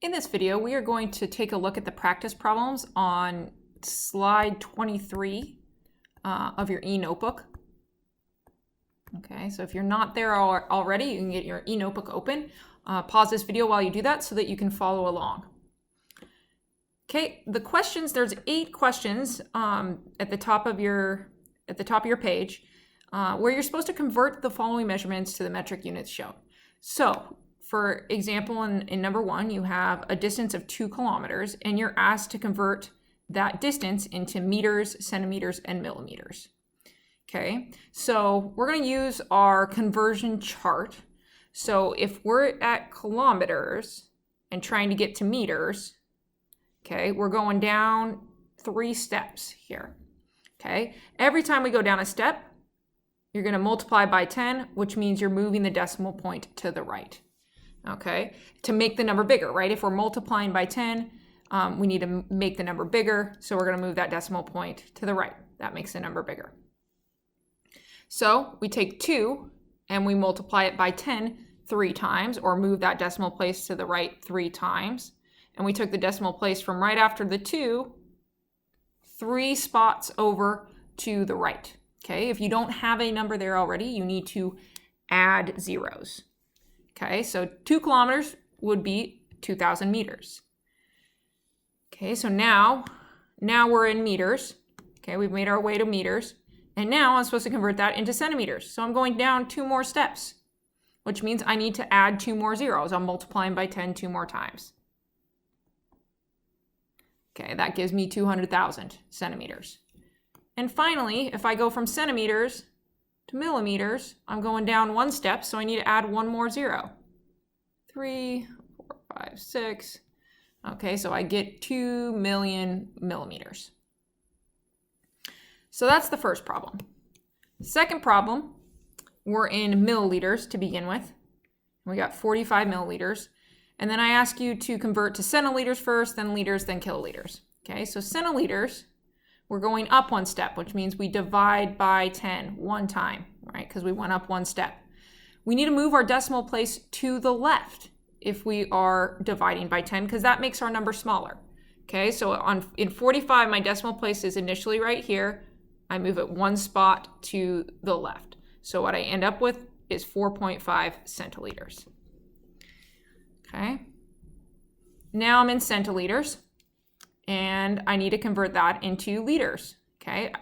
In this video, we are going to take a look at the practice problems on slide 23 of your e-notebook. Okay, so if you're not there already, you can get your e-notebook open. Pause this video while you do that so that you can follow along. Okay, the questions, there's 8 questions at the top of your page where you're supposed to convert the following measurements to the metric units shown. So, for example, in number 1, you have a distance of 2 kilometers, and you're asked to convert that distance into meters, centimeters, and millimeters. Okay, so we're going to use our conversion chart. So if we're at kilometers and trying to get to meters, okay, we're going down 3 steps here. Okay, every time we go down a step, you're going to multiply by 10, which means you're moving the decimal point to the right. Okay, to make the number bigger, right? If we're multiplying by 10, we need to make the number bigger. So we're going to move that decimal point to the right. That makes the number bigger. So we take 2 and we multiply it by 10 3 times, or move that decimal place to the right 3 times. And we took the decimal place from right after the 2, 3 spots over to the right. Okay, if you don't have a number there already, you need to add zeros. Okay, so 2 kilometers would be 2,000 meters. Okay, so now we're in meters. Okay, we've made our way to meters. And now I'm supposed to convert that into centimeters. So I'm going down 2 more steps, which means I need to add 2 more zeros. I'm multiplying by 10 2 more times. Okay, that gives me 200,000 centimeters. And finally, if I go from centimeters to millimeters, I'm going down 1 step, so I need to add 1 more zero. 3, 4, 5, 6. Okay, so I get 2 million millimeters. So that's the first problem. Second problem, we're in milliliters to begin with. We got 45 milliliters. And then I ask you to convert to centiliters first, then liters, then kiloliters. Okay, so centiliters, we're going up 1 step, which means we divide by 10 1 time, right? Because we went up 1 step. We need to move our decimal place to the left if we are dividing by 10, because that makes our number smaller. Okay, so in 45, my decimal place is initially right here. I move it 1 spot to the left. So what I end up with is 4.5 centiliters. Okay, now I'm in centiliters, and I need to convert that into liters. Okay,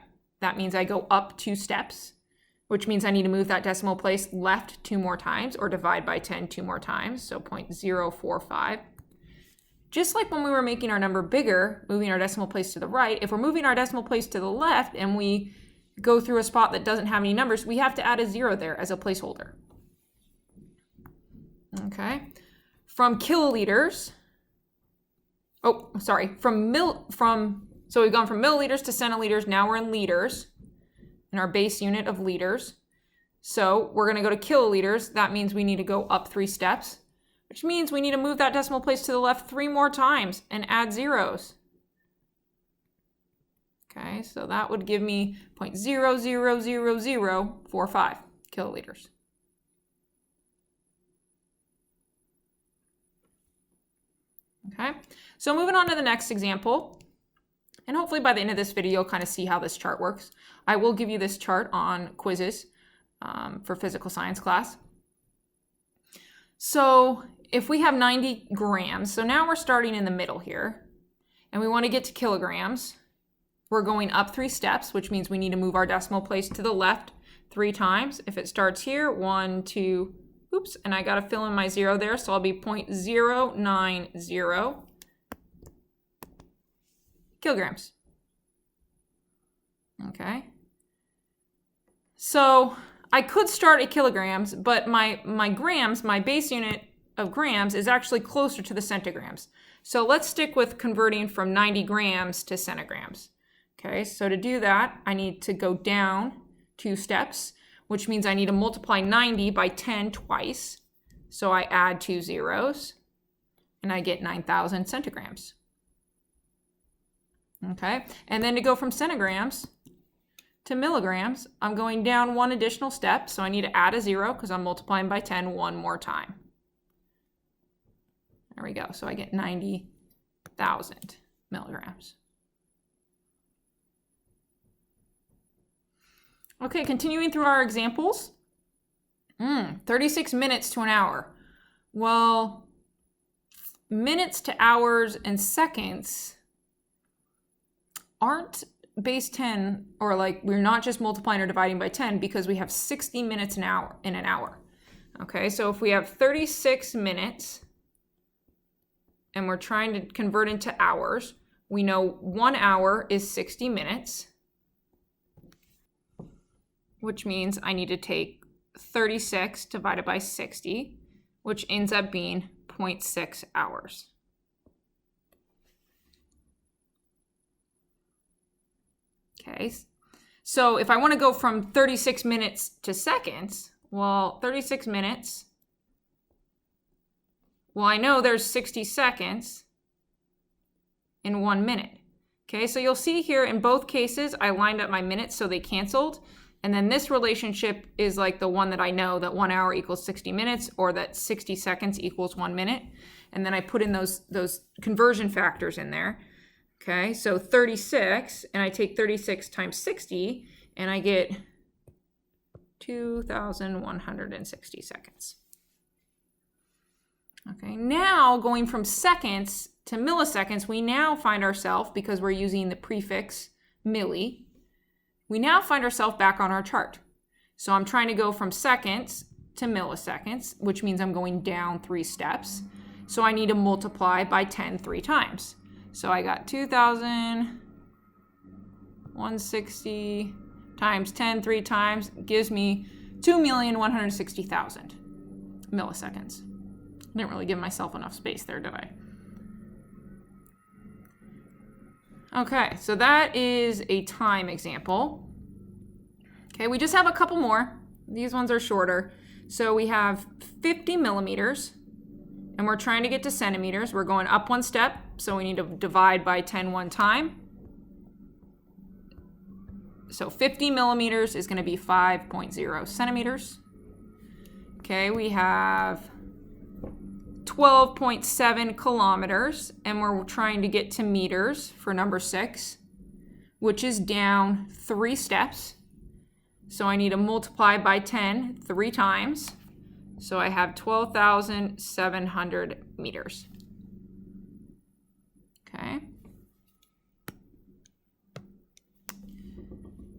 that means I go up 2 steps, which means I need to move that decimal place left 2 more times, or divide by 10 2 more times, so 0.045. Just like when we were making our number bigger, moving our decimal place to the right, if we're moving our decimal place to the left and we go through a spot that doesn't have any numbers, we have to add a 0 there as a placeholder. Okay, from kiloliters, so we've gone from milliliters to centiliters, now we're in liters, in our base unit of liters. So we're going to go to kiloliters. That means we need to go up 3 steps, which means we need to move that decimal place to the left 3 more times and add zeros. Okay, so that would give me 0.00045 kiloliters. Okay, so moving on to the next example. And hopefully by the end of this video, you'll kind of see how this chart works. I will give you this chart on quizzes for physical science class. So if we have 90 grams, so now we're starting in the middle here, and we want to get to kilograms. We're going up 3 steps, which means we need to move our decimal place to the left 3 times. If it starts here, 1, 2, oops, and I got to fill in my 0 there, so I'll be 0.090 kilograms. Okay. So I could start at kilograms, but my grams, my base unit of grams, is actually closer to the centigrams. So let's stick with converting from 90 grams to centigrams. Okay, so to do that, I need to go down 2 steps, which means I need to multiply 90 by 10 twice. So I add 2 zeros, and I get 9,000 centigrams. Okay, and then to go from centigrams to milligrams, I'm going down 1 additional step, so I need to add a 0 because I'm multiplying by 10 1 more time. There we go. So I get 90,000 milligrams. Okay, continuing through our examples. 36 minutes to an hour. Well, minutes to hours and seconds aren't base 10, or like we're not just multiplying or dividing by 10, because we have 60 minutes an hour in an hour. Okay, so if we have 36 minutes and we're trying to convert into hours, we know 1 hour is 60 minutes, which means I need to take 36 divided by 60, which ends up being 0.6 hours. Okay, so if I want to go from 36 minutes to seconds, well, 36 minutes, well, I know there's 60 seconds in 1 minute. Okay, so you'll see here in both cases, I lined up my minutes so they canceled. And then this relationship is like the one that I know, that 1 hour equals 60 minutes, or that 60 seconds equals 1 minute. And then I put in those conversion factors in there. Okay, so 36, and I take 36 times 60, and I get 2,160 seconds. Okay, now going from seconds to milliseconds, we now find ourselves, because we're using the prefix milli, we now find ourselves back on our chart. So I'm trying to go from seconds to milliseconds, which means I'm going down 3 steps. So I need to multiply by 10 3 times. So I got 2,160 times 10 3 times gives me 2,160,000 milliseconds. I didn't really give myself enough space there, did I? Okay, so that is a time example. Okay, we just have a couple more. These ones are shorter. So we have 50 millimeters, and we're trying to get to centimeters. We're going up 1 step, so we need to divide by 10 one time. So 50 millimeters is going to be 5.0 centimeters. Okay, we have 12.7 kilometers, and we're trying to get to meters for number 6, which is down 3 steps. So I need to multiply by 10 3 times. So I have 12,700 meters. Okay.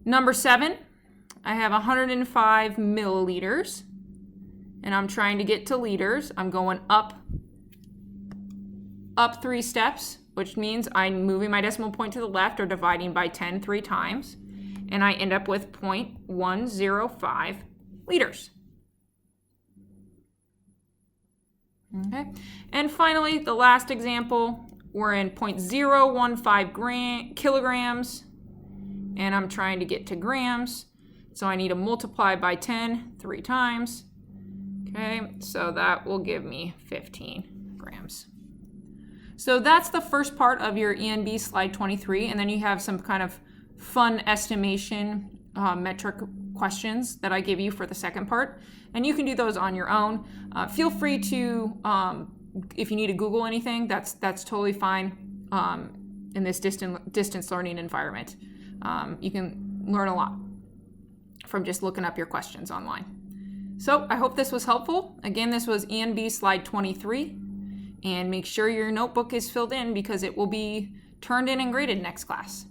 Number 7, I have 105 milliliters, and I'm trying to get to liters. I'm going up 3 steps, which means I'm moving my decimal point to the left or dividing by 10 3 times, and I end up with 0.105 liters. Okay, and finally, the last example, we're in 0.015 kilograms, and I'm trying to get to grams, so I need to multiply by 10 3 times. Okay, so that will give me 15 grams. So that's the first part of your ENB slide 23, and then you have some kind of fun estimation metric questions that I give you for the second part, and you can do those on your own. Feel free to, if you need to Google anything, that's totally fine in this distance learning environment. You can learn a lot from just looking up your questions online. So I hope this was helpful. Again, this was ENB slide 23, and make sure your notebook is filled in because it will be turned in and graded next class.